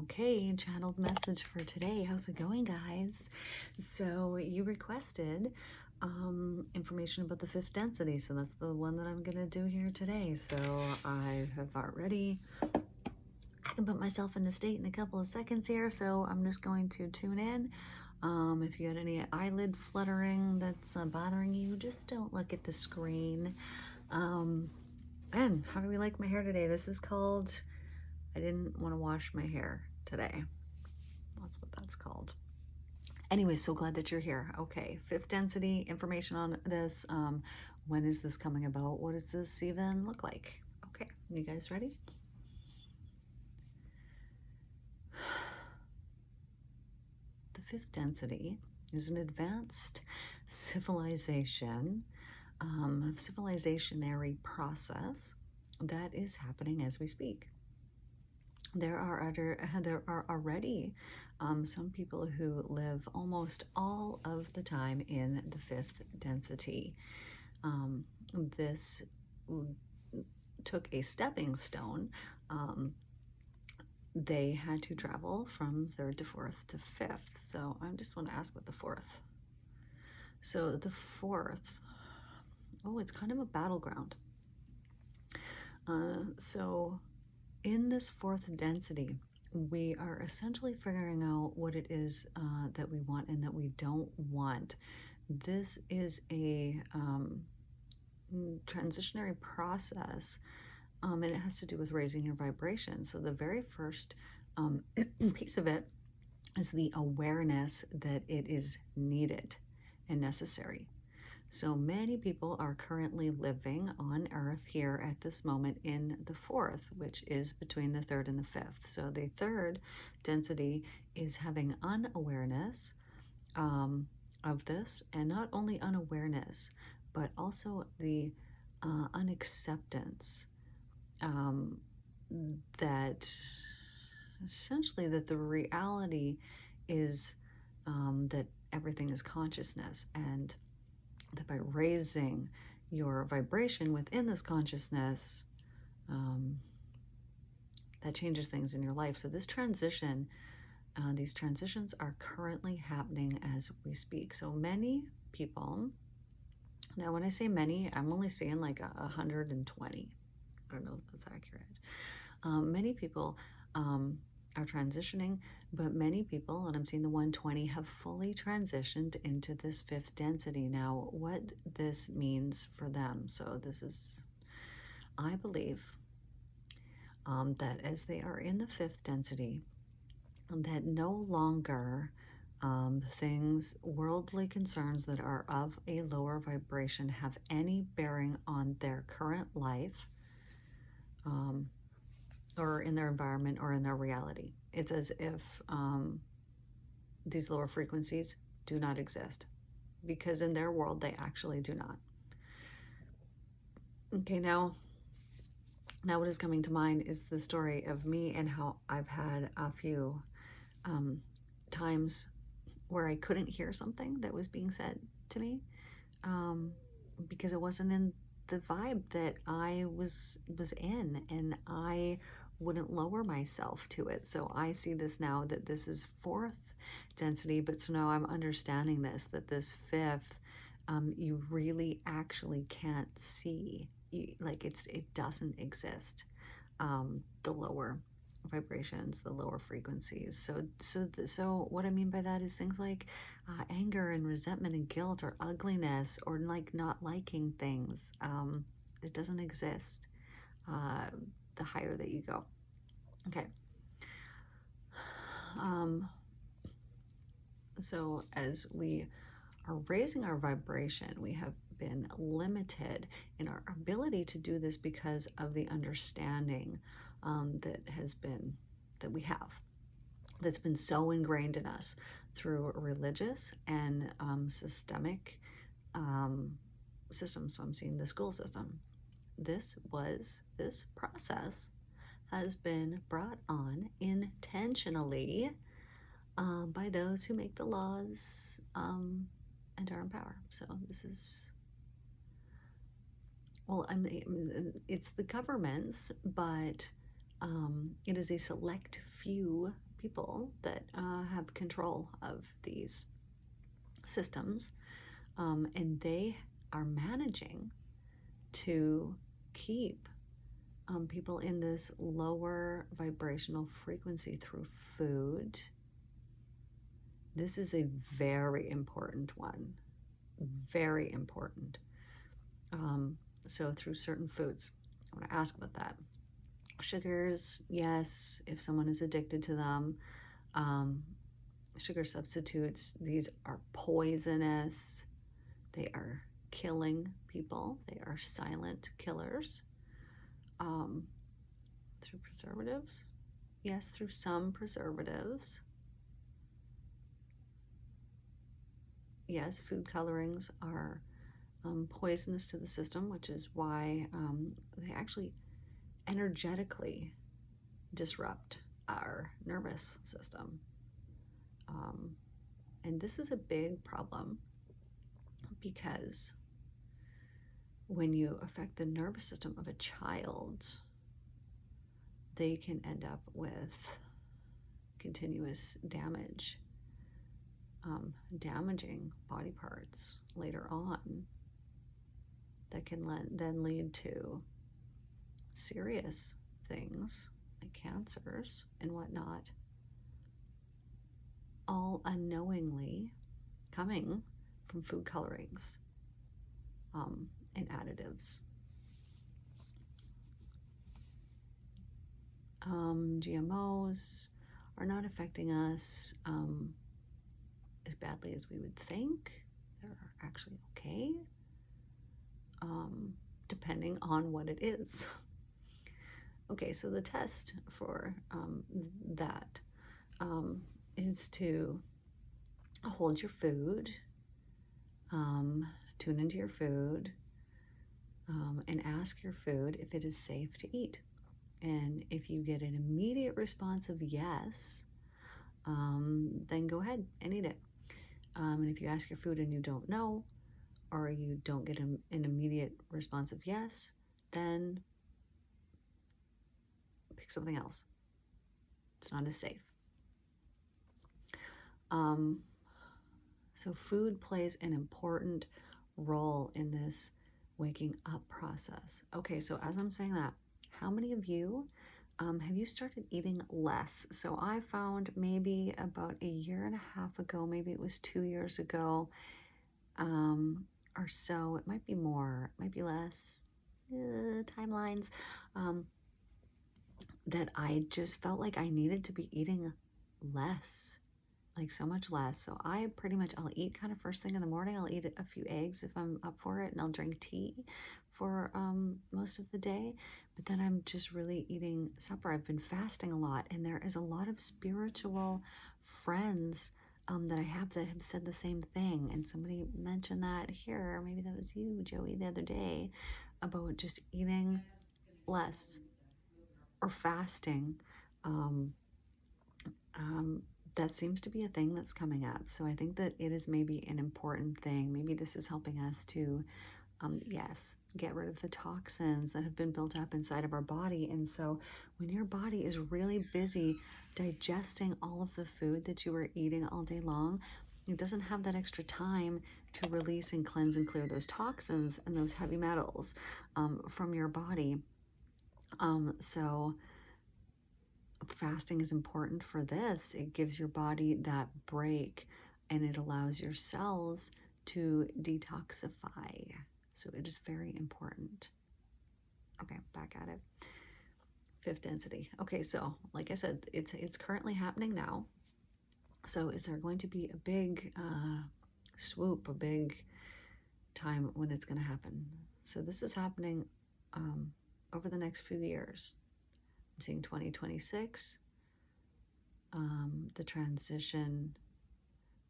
Okay, channeled message for today. How's it going, guys? So you requested information about the fifth density, so that's the one that I'm gonna do here today. So I have already, I can put myself in a state in a couple of seconds here, so I'm just going to tune in. If you had any eyelid fluttering that's bothering you, just don't look at the screen. And how do we like my hair today? This is called, I didn't want to wash my hair today. That's what that's called. Anyway, so glad that you're here. Okay, fifth density, information on this. When is this coming about? What does this even look like? Okay, you guys ready? The fifth density is an advanced civilization, civilizationary process that is happening as we speak. There are already some people who live almost all of the time in the fifth density. This took a stepping stone. They had to travel from third to fourth to fifth. So I just want to ask about the fourth. So the fourth, oh, it's kind of a battleground. So in this fourth density, we are essentially figuring out what it is that we want and that we don't want. This is a transitionary process, and it has to do with raising your vibration. So the very first piece of it is the awareness that it is needed and necessary. So many people are currently living on Earth here at this moment in the fourth, which is between the third and the fifth. So the third density is having unawareness of this, and not only unawareness, but also the unacceptance that essentially that the reality is that everything is consciousness, and that by raising your vibration within this consciousness, that changes things in your life. So this transition, these transitions are currently happening as we speak. So many people, now when I say many, I'm only saying like 120. I don't know if that's accurate. Many people are transitioning, but many people, and I'm seeing the 120, have fully transitioned into this fifth density. Now, what this means for them. So this is, I believe, that as they are in the fifth density, that no longer things, worldly concerns that are of a lower vibration have any bearing on their current life, or in their environment or in their reality. It's as if these lower frequencies do not exist, because in their world they actually do not. Okay, now what is coming to mind is the story of me and how I've had a few times where I couldn't hear something that was being said to me because it wasn't in the vibe that I was in, and I wouldn't lower myself to it. So I see this now, that this is fourth density, but so now I'm understanding this, that this fifth, you really actually can't see. Like it doesn't exist. The lower vibrations, the lower frequencies. So what I mean by that is things like anger and resentment and guilt, or ugliness, or like not liking things. It doesn't exist the higher that you go. Okay. So as we are raising our vibration, we have been limited in our ability to do this because of the understanding that we have, that's been so ingrained in us through religious and systemic systems. So I'm seeing the school system. This process has been brought on intentionally by those who make the laws and are in power. So this is, well, it's the governments, but it is a select few people that have control of these systems, and they are managing to keep people in this lower vibrational frequency through food. This is a very important one, very important. So through certain foods, I want to ask about that. Sugars, yes, if someone is addicted to them. Sugar substitutes, these are poisonous. They are killing people. They are silent killers. Through preservatives? Yes, through some preservatives. Yes, food colorings are poisonous to the system, which is why they actually energetically disrupt our nervous system. And this is a big problem because when you affect the nervous system of a child, they can end up with continuous damage, damaging body parts later on that can then lead to serious things like cancers and whatnot, all unknowingly coming from food colorings and additives. GMOs are not affecting us as badly as we would think. They're actually okay, depending on what it is. Okay, so the test for that is to hold your food, tune into your food, and ask your food if it is safe to eat. And if you get an immediate response of yes, then go ahead and eat it. And if you ask your food and you don't know, or you don't get an immediate response of yes, then pick something else. It's not as safe. So food plays an important role in this waking up process. Okay, so as I'm saying that, how many of you have you started eating less? So I found maybe about a year and a half ago, maybe it was 2 years ago or so, it might be more, it might be less, timelines, that I just felt like I needed to be eating less, like so much less. So I pretty much, I'll eat kind of first thing in the morning. I'll eat a few eggs if I'm up for it, and I'll drink tea for most of the day. But then I'm just really eating supper. I've been fasting a lot, and there is a lot of spiritual friends that I have that have said the same thing. And somebody mentioned that here, maybe that was you, Joey, the other day, about just eating less or fasting. That seems to be a thing that's coming up. So I think that it is maybe an important thing. Maybe this is helping us to, yes, get rid of the toxins that have been built up inside of our body. And so when your body is really busy digesting all of the food that you were eating all day long, it doesn't have that extra time to release and cleanse and clear those toxins and those heavy metals from your body. So fasting is important for this. It gives your body that break, and it allows your cells to detoxify. So it is very important. Okay, back at it. Fifth density. Okay, so like I said, it's currently happening now. So is there going to be a big swoop, a big time when it's going to happen? So this is happening over the next few years. I'm seeing 2026. The transition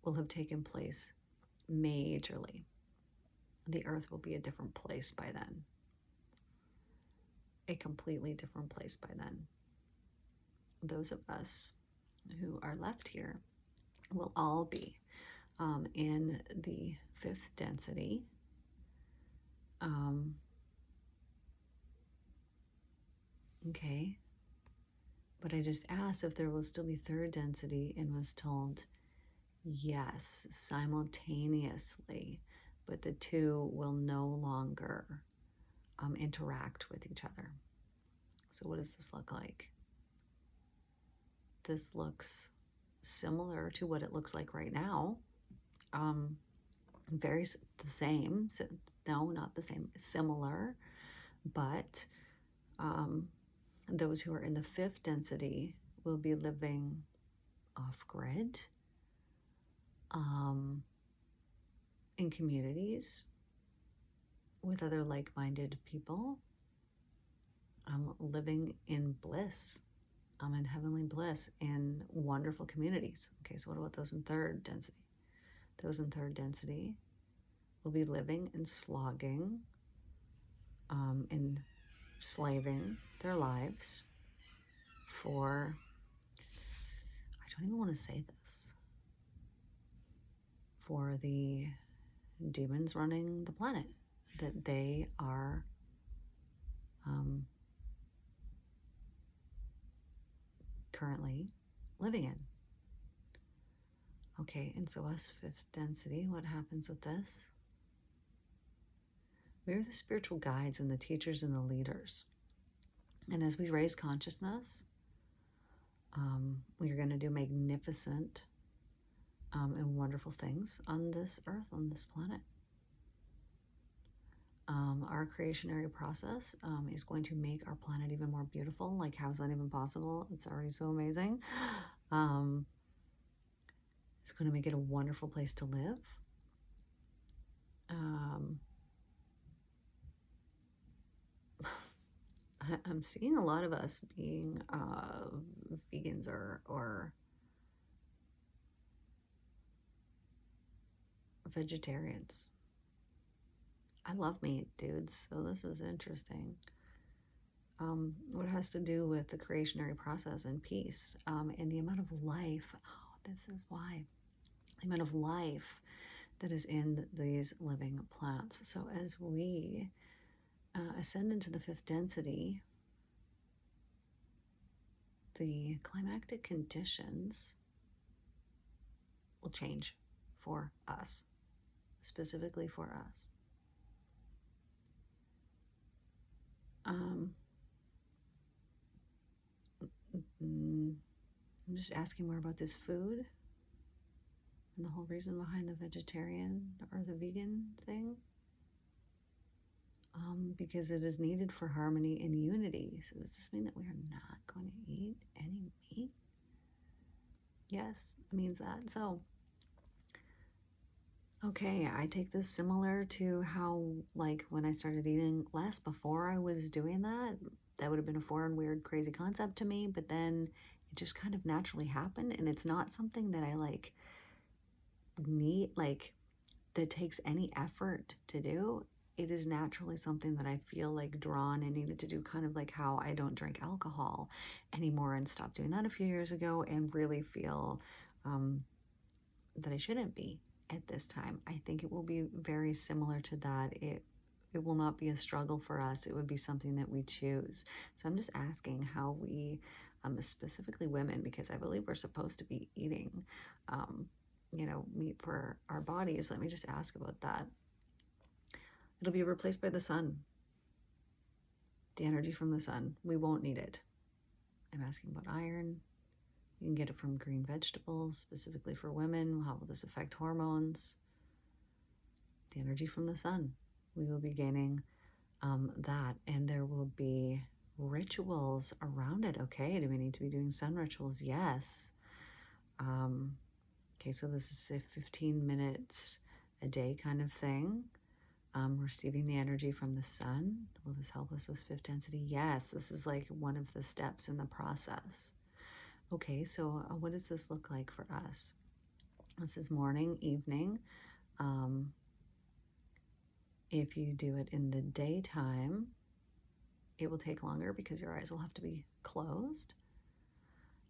will have taken place majorly. The earth will be a different place by then. A completely different place by then. Those of us who are left here will all be in the fifth density. Okay. But I just asked if there will still be third density and was told yes, simultaneously, but the two will no longer interact with each other. So what does this look like? This looks similar to what it looks like right now. Very the same. No, not the same. Similar, but those who are in the fifth density will be living off grid, in communities with other like-minded people, living in bliss, in heavenly bliss, in wonderful communities. Okay, so what about those in third density? Those in third density will be living and slogging, and slaving their lives for, I don't even want to say this, for the demons running the planet that they are currently living in. Okay, and so us fifth density, what happens with this? We're the spiritual guides and the teachers and the leaders. And as we raise consciousness, we are going to do magnificent and wonderful things on this earth, on this planet. Our creationary process is going to make our planet even more beautiful. Like, how is that even possible? It's already so amazing. It's going to make it a wonderful place to live. I'm seeing a lot of us being vegans or vegetarians. I love meat, dudes, so this is interesting. What has to do with the creationary process and peace, and the amount of life. Oh, this is why. The amount of life that is in these living plants. So as we ascend into the fifth density, the climactic conditions will change for us, specifically for us. I'm just asking more about this food and the whole reason behind the vegetarian or the vegan thing. Because it is needed for harmony and unity. So does this mean that we are not going to eat any meat? Yes, it means that. So, okay, I take this similar to how, like, when I started eating less before I was doing that, that would have been a foreign, weird, crazy concept to me, but then it just kind of naturally happened, and it's not something that I, like, need, like, that takes any effort to do. It is naturally something that I feel like drawn and needed to do, kind of like how I don't drink alcohol anymore and stopped doing that a few years ago, and really feel that I shouldn't be at this time. I think it will be very similar to that. It will not be a struggle for us. It would be something that we choose. So I'm just asking how we, specifically women, because I believe we're supposed to be eating, meat for our bodies. Let me just ask about that. It'll be replaced by the sun. The energy from the sun. We won't need it. I'm asking about iron. You can get it from green vegetables, specifically for women. How will this affect hormones? The energy from the sun. We will be gaining that, and there will be rituals around it. Okay, do we need to be doing sun rituals? Yes. Okay, so this is a 15 minutes a day kind of thing. Receiving the energy from the sun. Will this help us with fifth density? Yes, this is like one of the steps in the process. Okay, so what does this look like for us? This is morning, evening. If you do it in the daytime, it will take longer because your eyes will have to be closed.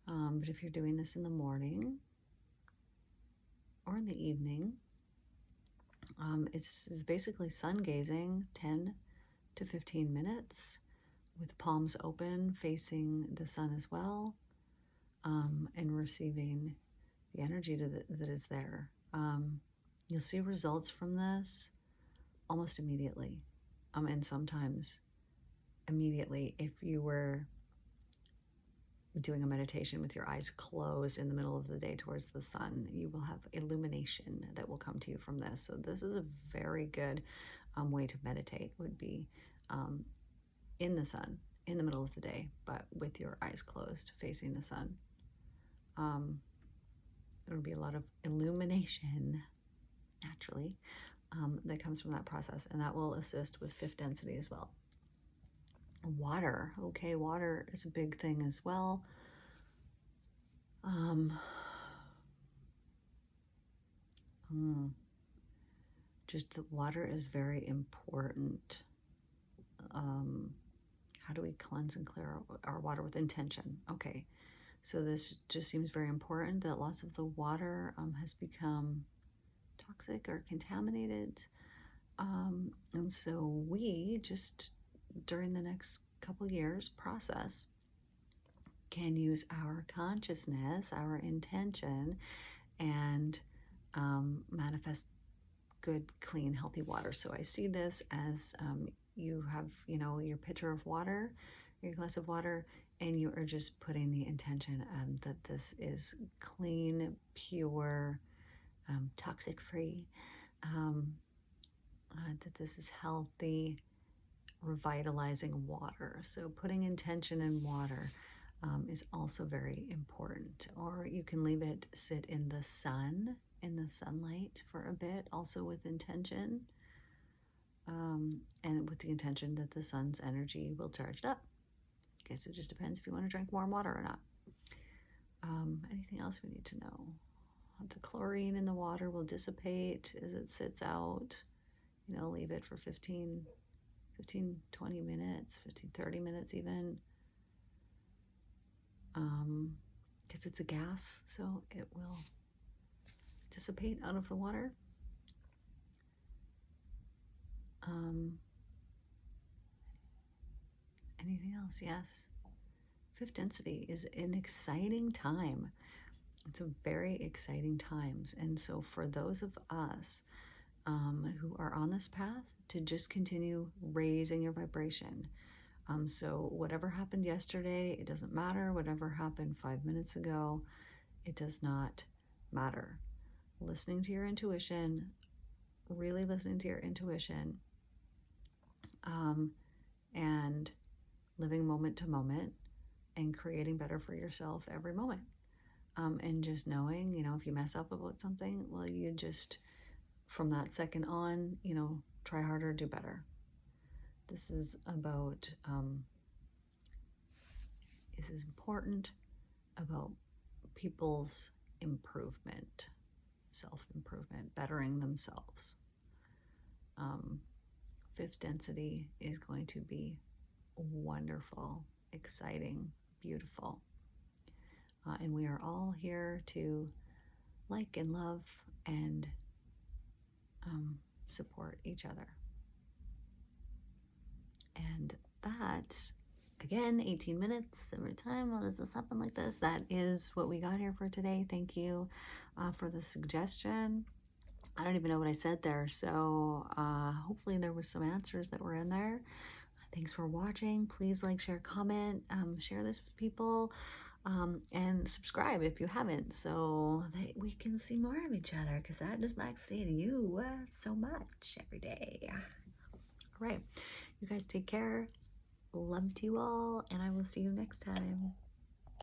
But if you're doing this in the morning or in the evening, it's basically sun gazing, 10 to 15 minutes with palms open facing the sun as well. and receiving the energy that is there. You'll see results from this almost immediately, and sometimes immediately if you were doing a meditation with your eyes closed in the middle of the day towards the sun. You will have illumination that will come to you from this. So this is a very good way to meditate, would be in the sun in the middle of the day, but with your eyes closed facing the sun. There will be a lot of illumination naturally that comes from that process, and that will assist with fifth density as well. Water. Okay, water is a big thing as well. Just the water is very important. How do we cleanse and clear our water with intention? Okay, so this just seems very important, that lots of the water has become toxic or contaminated. And so we just, during the next couple years process, can use our consciousness, our intention, and manifest good, clean, healthy water. So I see this as you have, your pitcher of water, your glass of water, and you are just putting the intention that this is clean, pure, toxic-free, that this is healthy, revitalizing water. So putting intention in water is also very important. Or you can leave it sit in the sun, in the sunlight for a bit, also with intention, and with the intention that the sun's energy will charge it up. Okay, so it just depends if you want to drink warm water or not. Anything else we need to know? The chlorine in the water will dissipate as it sits out. Leave it for 15, 20 minutes, 15, 30 minutes even. Because it's a gas, so it will dissipate out of the water. Anything else? Yes. Fifth density is an exciting time. It's a very exciting times. And so for those of us who are on this path, to just continue raising your vibration. So whatever happened yesterday, it doesn't matter. Whatever happened 5 minutes ago, it does not matter. Listening to your intuition, really listening to your intuition, and living moment to moment and creating better for yourself every moment. And just knowing, if you mess up about something, well, you just, from that second on, try harder, do better. This is about, this is important about people's improvement, self-improvement, bettering themselves. Fifth density is going to be wonderful, exciting, beautiful. And we are all here to like and love and support each other. And that, again, 18 minutes every time. How does this happen like this? That is what we got here for today. Thank you for the suggestion. I don't even know what I said there, so hopefully there was some answers that were in there. Thanks for watching. Please like, share, comment, share this with people, and subscribe if you haven't, so that we can see more of each other, because I just like seeing you so much every day. All right, you guys take care. Love to you all, and I will see you next time.